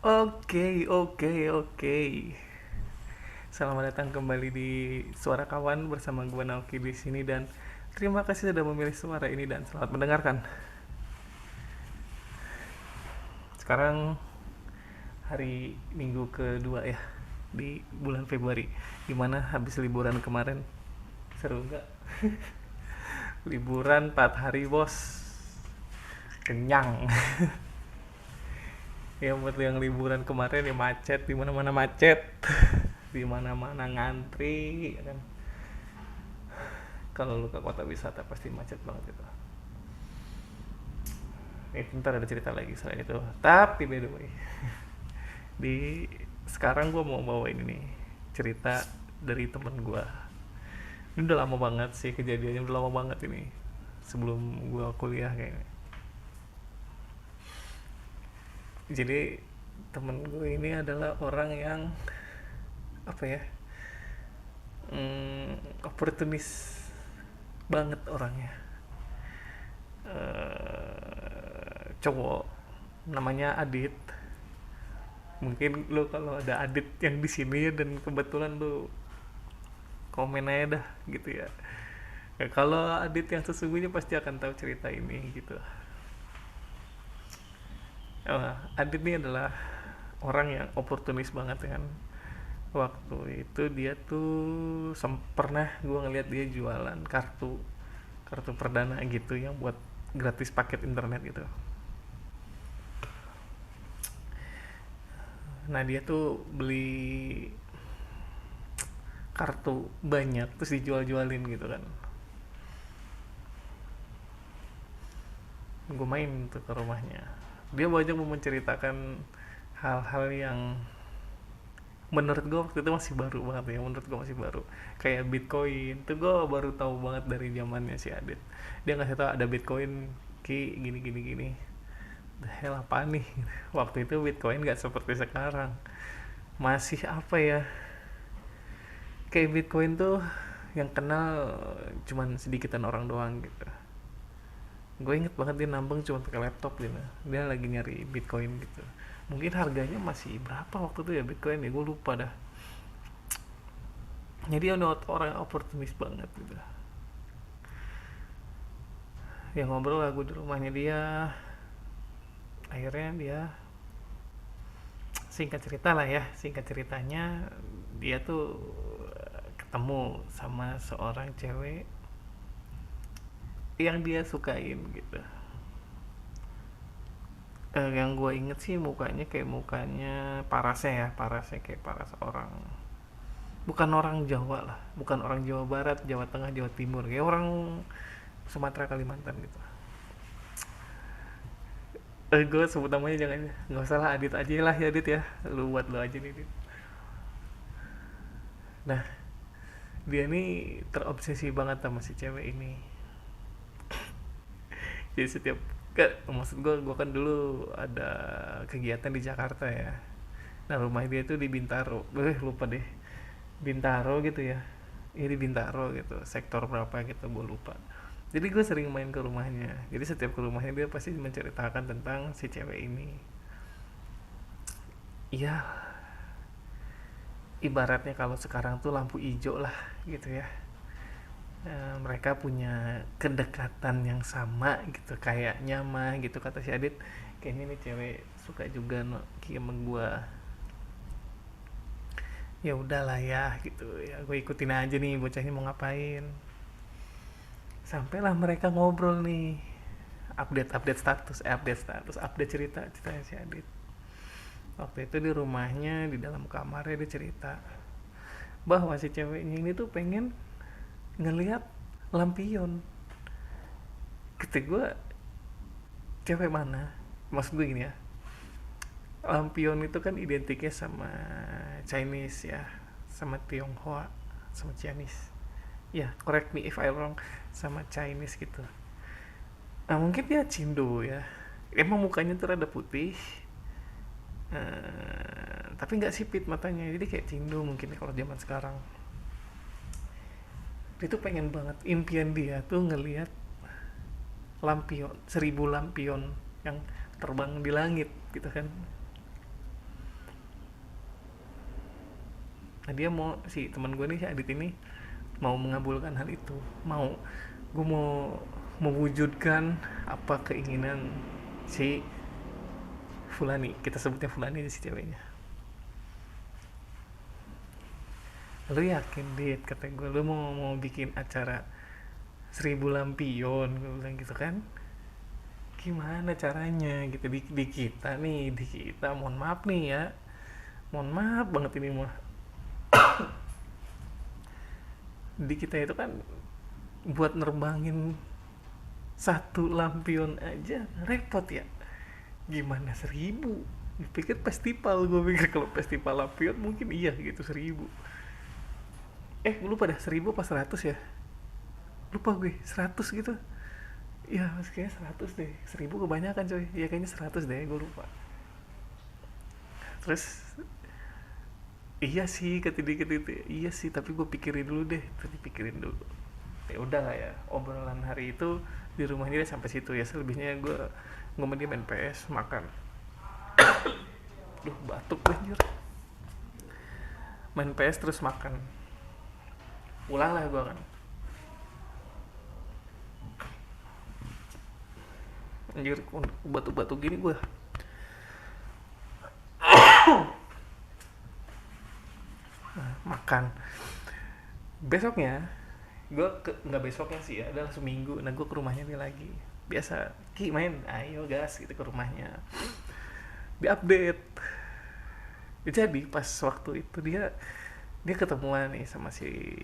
Oke. Selamat datang kembali di Suara Kawan bersama gue Naoki di sini dan terima kasih sudah memilih suara ini dan selamat mendengarkan. Sekarang hari Minggu kedua ya di bulan Februari. Gimana habis liburan kemarin? Seru nggak? Liburan 4 hari bos. Kenyang. Ya buat yang liburan kemarin ya macet, di mana-mana macet. Di mana-mana ngantri ya kan. Kalau lu ke kota wisata pasti macet banget itu. Ntar ada cerita lagi selain itu. Tapi by the way, di sekarang gue mau bawa ini nih cerita dari temen gue. Ini udah lama banget sih kejadiannya, udah lama banget ini. Sebelum gue kuliah kayaknya. Jadi temen gue ini adalah orang yang apa ya, oportunis banget orangnya. Cowok namanya Adit. Mungkin lo kalau ada Adit yang di sini ya dan kebetulan lo komen aja dah gitu ya. Ya, kalau Adit yang sesungguhnya pasti akan tahu cerita ini gitu. Adit ini adalah orang yang oportunis banget kan. Waktu itu dia tuh pernah gue ngeliat dia jualan kartu kartu perdana gitu yang buat gratis paket internet gitu. Nah dia tuh beli kartu banyak terus dijual-jualin gitu kan. Gue main tuh ke rumahnya, dia banyak mau menceritakan hal-hal yang menurut gue waktu itu masih baru banget ya, menurut gue masih baru, kayak Bitcoin tuh gue baru tahu banget dari zamannya si Adit. Dia ngasih tahu ada Bitcoin ki gini gini gini. The hell apa nih? Waktu itu Bitcoin nggak seperti sekarang, masih apa ya, kayak Bitcoin tuh yang kenal cuman sedikitan orang doang gitu. Gue inget banget dia nambang cuma pakai laptop gitu, dia lagi nyari Bitcoin gitu. Mungkin harganya masih berapa waktu itu ya Bitcoin ya, gue lupa dah. Jadi ada orang yang oportunis banget gitu. Ya ngobrol lah gue di rumahnya dia. Akhirnya dia, singkat cerita lah ya, singkat ceritanya dia tuh ketemu sama seorang cewek yang dia sukain gitu. Yang gue inget sih mukanya kayak mukanya parasnya ya, parasnya kayak paras orang, bukan orang Jawa lah, bukan orang Jawa Barat, Jawa Tengah, Jawa Timur, kayak orang Sumatera Kalimantan gitu. Gue sebut namanya jangan, nggak usah lah, Adit aja lah ya Adit ya, lu buat lu aja nih Adit. Nah dia nih terobsesi banget sama si cewek ini. Jadi setiap maksud gue kan dulu ada kegiatan di Jakarta ya. Nah rumah dia tuh di Bintaro, lupa deh, Bintaro gitu ya. Ini di Bintaro gitu, sektor berapa gitu gue lupa. Jadi gue sering main ke rumahnya, jadi setiap ke rumahnya dia pasti menceritakan tentang si cewek ini. Iya, ibaratnya kalau sekarang tuh lampu hijau lah gitu ya. Mereka punya kedekatan yang sama gitu, kayaknya mah gitu kata si Adit. Kayaknya nih cewek suka juga no sama gue. Ya udahlah ya gitu ya, gue ikutin aja nih bocah ini mau ngapain. Sampailah mereka ngobrol nih, update cerita ceritanya si Adit. Waktu itu di rumahnya, di dalam kamarnya dia cerita bahwa si ceweknya ini tuh pengen ngelihat lampion. Kata gue, cewek mana? Maksud gue gini ya, lampion itu kan identiknya sama Chinese ya, sama Tionghoa, sama Chinese. Ya, correct me if I wrong, sama Chinese gitu. Nah, mungkin dia Cindo ya. Emang mukanya tuh rada putih, tapi nggak sipit matanya, jadi kayak Cindo mungkin ya kalau zaman sekarang. Dia tuh pengen banget, impian dia tuh ngelihat lampion, 1.000 lampion yang terbang di langit gitu kan. Nah dia mau, si teman gue nih, si Adit ini mau mengabulkan hal itu, gue mau mewujudkan apa keinginan si Fulani, kita sebutnya Fulani si ceweknya. Lu yakin Dit, kata gue, lu mau bikin acara 1000 lampion, gue bilang gitu kan. Gimana caranya gitu di kita nih, di kita, mohon maaf nih ya, mohon maaf banget ini mah, di kita itu kan buat nerbangin 1 lampion aja repot ya, gimana 1000. Dipikir festival, gue pikir kalau festival lampion mungkin iya gitu 1000. Lu pada 1000 pas 100 ya, lupa gue, 100 gitu ya, kayaknya 100 deh, 1000 kebanyakan coy ya, kayaknya 100 deh, gue lupa. Terus iya sih kata dia, iya sih tapi gue pikirin dulu deh, tadi pikirin dulu. Ya udah lah ya, obrolan hari itu di rumahnya dia sampai situ ya, selebihnya gue sama dia main PS, makan. Duh batuk anjir, main PS terus makan, pulang lah gue kan, anjir batuk-batuk gini gue. Makan, besoknya gue nggak besoknya sih ya, adalah seminggu. Nah gue ke rumahnya dia lagi, biasa Ki main, ayo gas gitu ke rumahnya, diupdate. Jadi pas waktu itu dia ketemuan nih sama si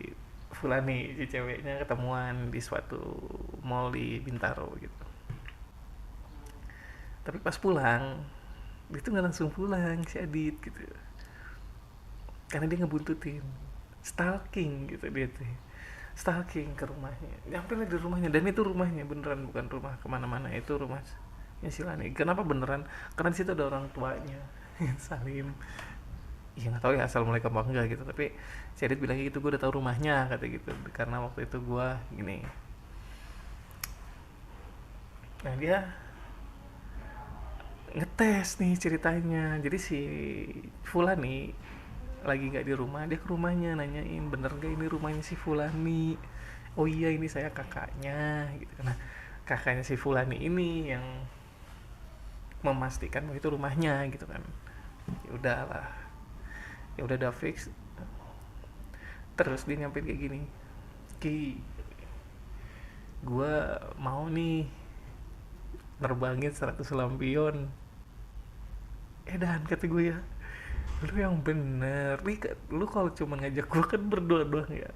Fulani, si ceweknya, ketemuan di suatu mall di Bintaro gitu. Tapi pas pulang dia tuh nggak langsung pulang si Adit gitu, karena dia ngebuntutin, stalking gitu dia tuh, stalking ke rumahnya, nyampe lah di rumahnya. Dan itu rumahnya beneran, bukan rumah kemana-mana, itu rumahnya si Lani. Kenapa beneran? Karena di situ ada orang tuanya salim. Ya nggak tahu ya assalamualaikum apa enggak gitu, tapi si Adit bilang gitu, gue udah tahu rumahnya kata gitu, karena waktu itu gue gini. Nah dia ngetes nih ceritanya, jadi si Fulani lagi nggak di rumah, dia ke rumahnya nanyain, bener gak ini rumahnya si Fulani? Oh iya ini saya kakaknya gitu. Nah kakaknya si Fulani ini yang memastikan bahwa itu rumahnya gitu kan. Ya udahlah, ya udah fix. Terus dia nyampein kayak gini, Ki, gue mau nih nerbangin 100 lampion. Dan kata gue ya, lu yang bener nih, lu kalau cuma ngajak gue kan berdua doang ya,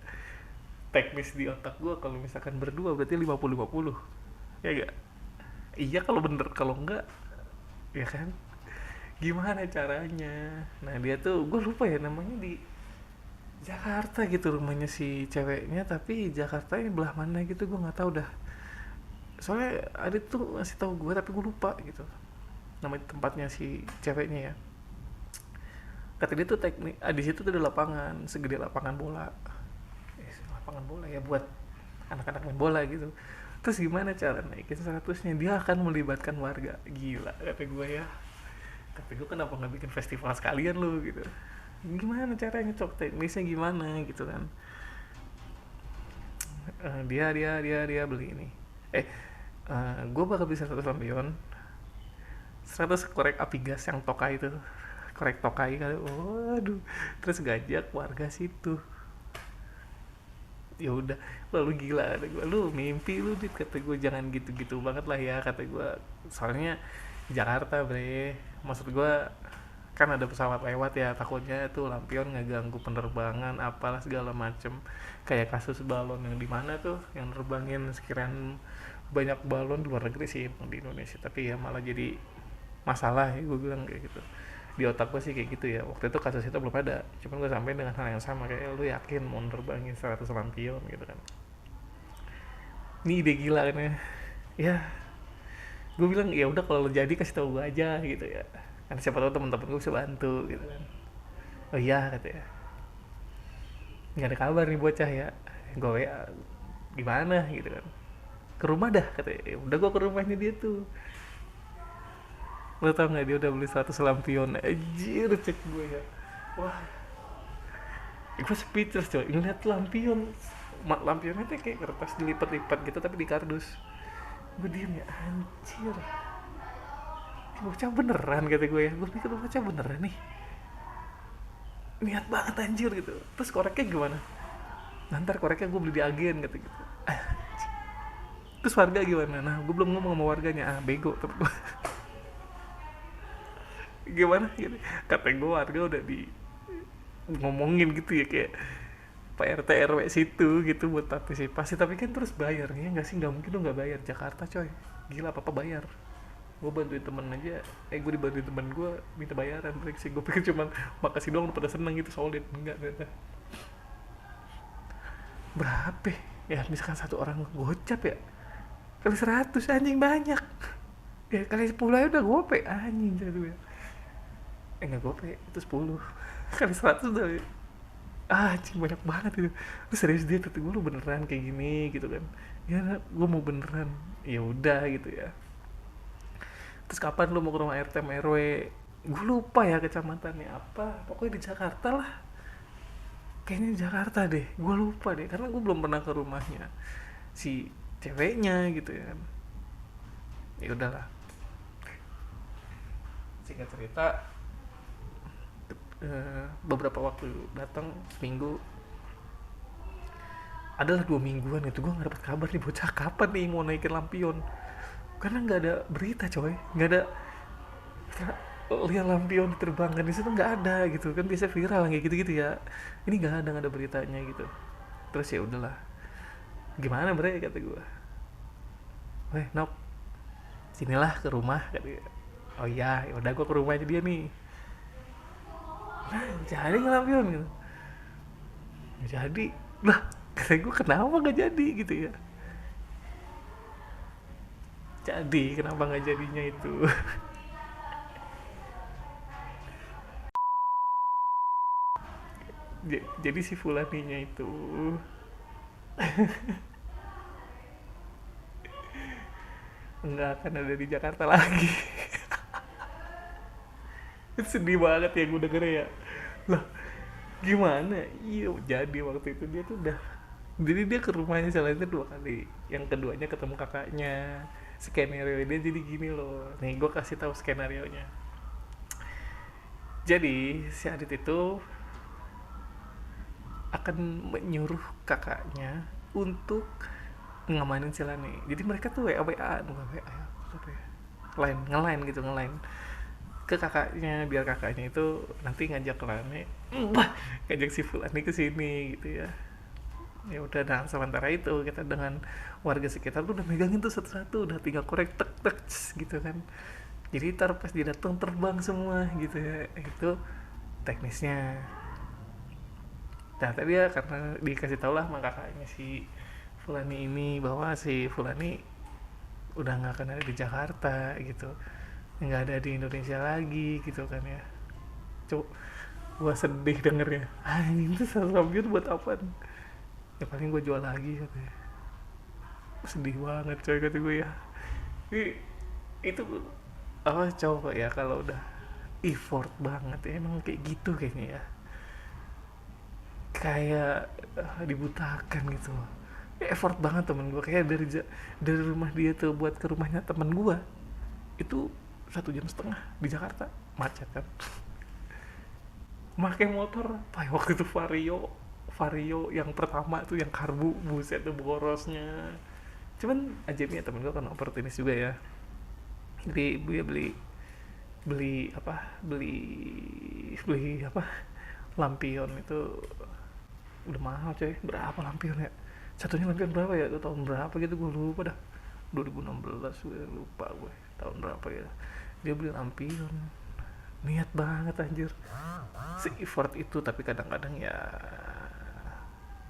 teknis di otak gue kalau misalkan berdua berarti 50-50 ya gak? Iya kalau bener, kalau enggak ya kan, gimana caranya. Nah dia tuh gue lupa ya namanya, di Jakarta gitu rumahnya si ceweknya, tapi Jakarta ini belah mana gitu gue nggak tahu dah, soalnya Adit tuh ngasih tahu gue tapi gue lupa gitu nama tempatnya si ceweknya ya. Kata dia tuh teknik, di situ tuh ada lapangan segede lapangan bola, lapangan bola ya buat anak-anak main bola gitu. Terus gimana cara naikin 100-nya? Dia akan melibatkan warga. Gila kata gue ya, kata gue kenapa nggak bikin festival sekalian lu gitu, gimana caranya, cok teknisnya gimana gitu kan. Dia beli ini, gue bakal beli 100 lampion, 100 korek api gas yang tokai itu, korek tokai kali. Waduh, terus gajak warga situ. Ya udah, lalu gila kata gue, lu mimpi lu Dit, kata gue, jangan gitu-gitu banget lah ya kata gue, soalnya Jakarta bre, maksud gue kan ada pesawat lewat ya, takutnya tuh lampion ngeganggu penerbangan apalah segala macem, kayak kasus balon yang di mana tuh yang nerbangin sekian banyak balon di luar negeri sih, di Indonesia, tapi ya malah jadi masalah ya, gue bilang kayak gitu. Di otak gue sih kayak gitu ya, waktu itu kasus itu belum ada, cuman gue sampein dengan hal yang sama, kayak lu yakin mau nerbangin 100 lampion gitu kan. Ini ide gila kan ya. Ya gue bilang ya udah kalau lo jadi kasih tau gue aja gitu ya, kan siapa tahu teman-teman gue bisa bantu gitu kan. Oh iya kata ya, nggak ada kabar nih bocah ya, gue WA gimana gitu kan, ke rumah dah katanya. Ya udah gue ke rumahnya dia tuh, lo tau nggak dia udah beli 100 lampion, anjir cek gue ya, wah Gue speechless coy ngeliat lampion. Lampionnya tuh kayak kertas dilipat-lipat gitu tapi di kardus. Gue diem ya, anjir, bocah beneran kata gue ya. Gue pikir bocah beneran nih, niat banget anjir gitu. Terus koreknya gimana? Nanti koreknya gue beli di agen kata gitu. Terus warga gimana? Nah gue belum ngomong sama warganya. Ah bego temen gue. Gimana gitu, kata gue warga udah di ngomongin gitu ya, kayak Pak RT RW situ gitu buat partisipasi. Tapi kan terus bayar ya nggak sih? Nggak mungkin lo nggak bayar, Jakarta coy, gila apa bayar. Gue bantuin temen aja, gue dibantuin temen gue minta bayaran. Sih gue pikir cuman makasih doang pada seneng gitu, solid. Enggak ternyata. Berapa ya misalkan satu orang gocap ya, kali 100 anjing banyak ya, kali 10 aja udah gope anjing gitu ya. Enggak gope itu 10 kali 100 udah anjing banyak banget itu. Lu serius dia tuh, gue lu beneran kayak gini gitu kan. Ya gue mau beneran, ya udah gitu ya. Terus kapan lu mau ke rumah RT sama RW? Gue lupa ya kecamatannya apa, pokoknya di Jakarta lah. Kayaknya di Jakarta deh, gue lupa deh karena gue belum pernah ke rumahnya si ceweknya gitu ya. Ya udahlah, singkat cerita, beberapa waktu datang seminggu, adalah 2 mingguan itu gue nggak dapat kabar nih bocah kapan nih mau naikin lampion. Karena nggak ada berita coy, nggak ada lihat lampion diterbangkan di situ, nggak ada gitu kan. Biasa viral kayak gitu-gitu ya, ini nggak ada beritanya gitu. Terus ya udahlah, gimana bre kata gue, weh nok sinilah ke rumah kata gue. Oh iya, udah gue ke rumahnya dia nih. Nah jadi ngelampion gitu, nggak jadi lah. Kata gue kenapa nggak jadi gitu ya. Jadi kenapa nggak jadinya itu? Jadi si Fulaninya itu nggak akan ada di Jakarta lagi. Itu sedih banget ya gue denger ya. Lah gimana? Iya jadi waktu itu dia tuh udah, jadi dia ke rumahnya selain itu 2 kali. Yang keduanya ketemu kakaknya. Skenario dia jadi gini loh, nih gue kasih tahu skenario nya. Jadi si Adit itu akan menyuruh kakaknya untuk ngamanin si Lani. Jadi mereka tuh WA WA, bukan WA ya, apa ya, line ngelain gitu, ngelain ke kakaknya biar kakaknya itu nanti ngajak Lani, ngajak si Fulani ke sini gitu ya. Ya udah, nah sementara itu kita dengan warga sekitar tuh udah megangin tuh satu-satu, udah tinggal korek tek tek gitu kan. Jadi ntar pas dia datang terbang semua gitu ya, itu teknisnya. Nah tadi ya karena dikasih tau lah sama kakaknya si Fulani ini bahwa si Fulani udah nggak akan ada di Jakarta gitu, nggak ada di Indonesia lagi gitu kan ya. Cuk, gua sedih dengernya. Ini tuh Samsung buat apa? Ya paling gue jual lagi katanya. Sedih banget coy kata gue ya. Itu apa coba ya, kalau udah effort banget ya, emang kayak gitu kayaknya ya. Kayak dibutakan gitu loh. Effort banget temen gue, kayak dari rumah dia tuh buat ke rumahnya temen gue itu 1,5 jam di Jakarta, macet kan. Pakai motor waktu itu Vario yang pertama tuh yang karbu, buset tuh borosnya. Cuman ajaibnya temen gue kan opportunis juga ya, jadi dia beli beli apa beli beli apa lampion itu udah mahal coy. Berapa lampion ya, satunya lampion berapa ya, itu tahun berapa gitu gue lupa dah, 2016 gue lupa gue tahun berapa ya. Dia beli lampion, niat banget anjir, se effort itu. Tapi kadang-kadang ya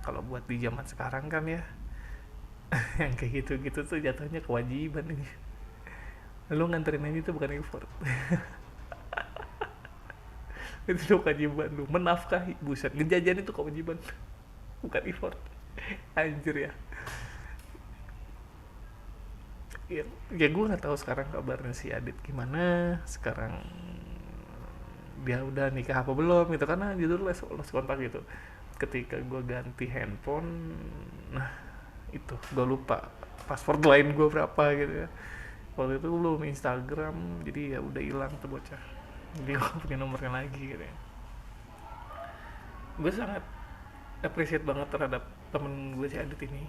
kalau buat di zaman sekarang kan ya, yang kayak gitu-gitu tuh jatuhnya kewajiban ini. Lu nganterin aja itu bukan effort. Itu tuh kewajiban lu menafkahi, buset, ngejajan itu kewajiban bukan effort. Anjir ya. Ya gue nggak tahu sekarang kabarnya si Adit gimana sekarang, dia udah nikah apa belum gitu, karena judul les kontak gitu. ketika gue ganti handphone, nah itu gue lupa password lain gue berapa gitu ya. Waktu itu belum Instagram, jadi ya udah hilang tuh bocah, jadi gue punya nomornya lagi gitu ya. Gue sangat appreciate banget terhadap temen gue si Adit ini.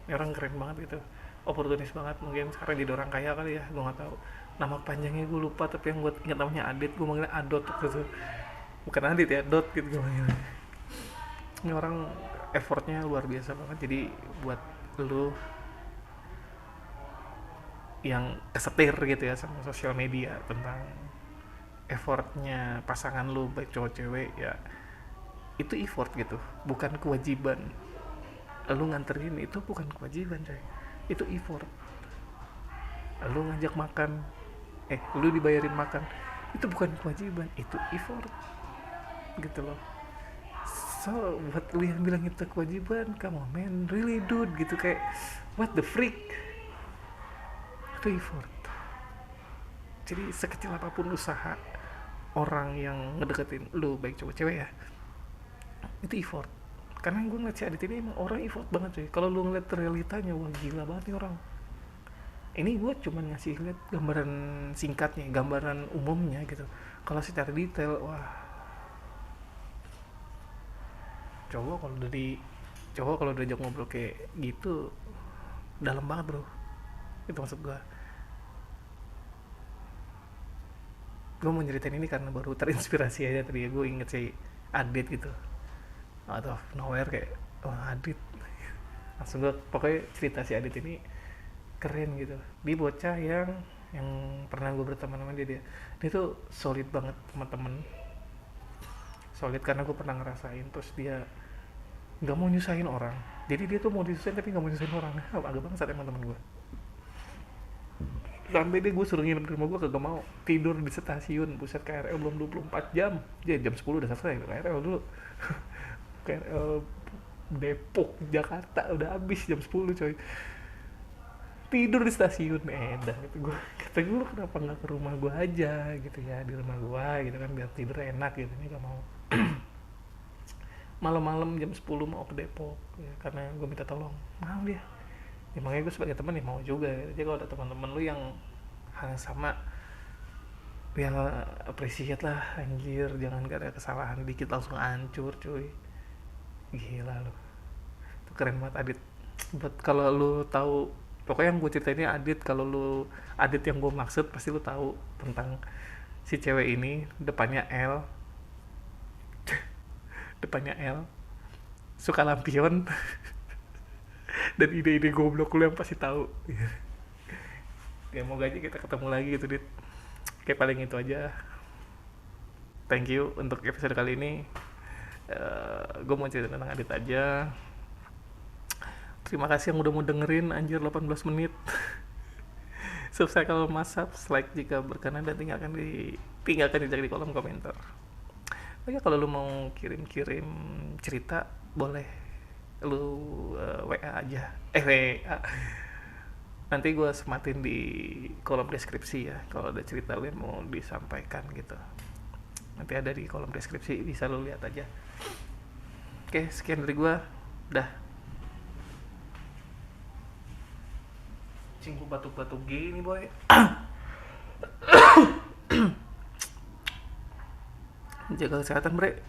Orang keren banget gitu, oportunis banget. Mungkin sekarang jadi orang kaya kali ya, gue nggak tahu. Nama panjangnya gue lupa, tapi yang gue ingat namanya Adit, gue manggilnya Adot gitu. Bukan Adit ya, Dot gitu gue manggilnya. Ini orang effortnya luar biasa banget. Jadi buat lu yang kesetir gitu ya sama sosial media tentang effortnya pasangan lu baik cowok cewek ya, itu effort gitu, bukan kewajiban. Lu nganterin itu bukan kewajiban coy, itu effort. Lu ngajak makan, lu dibayarin makan, itu bukan kewajiban, itu effort gitu loh. So buat lu yang bilang itu kewajiban, come on man, really dude gitu, kayak what the freak, itu effort. Jadi sekecil apapun usaha orang yang ngedeketin lu baik cowok cewek ya, itu effort. Karena gue ngeliat si Adit ini emang orang effort banget cuy. Kalau lu ngeliat realitanya, wah gila banget nih orang. Ini gue cuman ngasih lihat gambaran singkatnya, gambaran umumnya gitu. Kalau secara detail, wah cowok kalau diajak ngobrol kayak gitu dalam banget bro. Itu maksud gue mau nyeritain ini karena baru terinspirasi aja tadi ya. Gue inget si Adit gitu, out of nowhere kayak wah Adit, langsung gue pokoknya cerita si Adit ini keren gitu. Dia bocah yang pernah gue berteman sama dia tuh solid banget teman-teman, solid karena gue pernah ngerasain. Terus dia nggak mau nyusahin orang, jadi dia tuh mau disusahin tapi nggak mau nyusahin orang. Agak bangsat emang teman gue. Sampai dia gue suruh nginep di rumah gue kagak mau, tidur di stasiun. Buset, KRL belum 24 jam, jam 10 udah selesai KRL dulu. KRL Depok Jakarta udah habis jam 10 coy, tidur di stasiun Medan gitu. Kata gue kenapa nggak ke rumah gue aja gitu ya, di rumah gue gitu kan biar tidur enak gitu. Ini gak mau. Malam-malam jam 10 mau ke Depok ya, karena gue minta tolong, mau dia ya. Makanya gue sebagai teman ya mau juga gitu. Jadi kalau ada teman-teman lu yang hal yang sama ya appreciate lah anjir, jangan gak ada kesalahan dikit langsung hancur cuy. Gila lu, itu keren banget Adit. Buat kalau lu tahu, pokoknya yang gue ceritainnya Adit, kalau lu Adit yang gue maksud pasti lu tahu tentang si cewek ini. Depannya L, depannya L, suka lampion. Dan ide-ide goblok lu yang pasti tahu. Ya moga aja kita ketemu lagi gitu Dit. Kayak paling itu aja. Thank you untuk episode kali ini. Gue mau cerita tentang Adit aja. Terima kasih yang udah mau dengerin anjir 18 menit. Subscribe kalau mas, like jika berkenan, dan tinggalkan jejak di kolom komentar. Oke, kalau lu mau kirim-kirim cerita boleh lu WA aja. WA. Nanti gue sematin di kolom deskripsi ya. Kalau ada cerita lu yang mau disampaikan gitu, nanti ada di kolom deskripsi, bisa lu lihat aja. Oke, sekian dari gue. Dah. Cinggu batuk-batuk gini boy. Jaga kesehatan bre.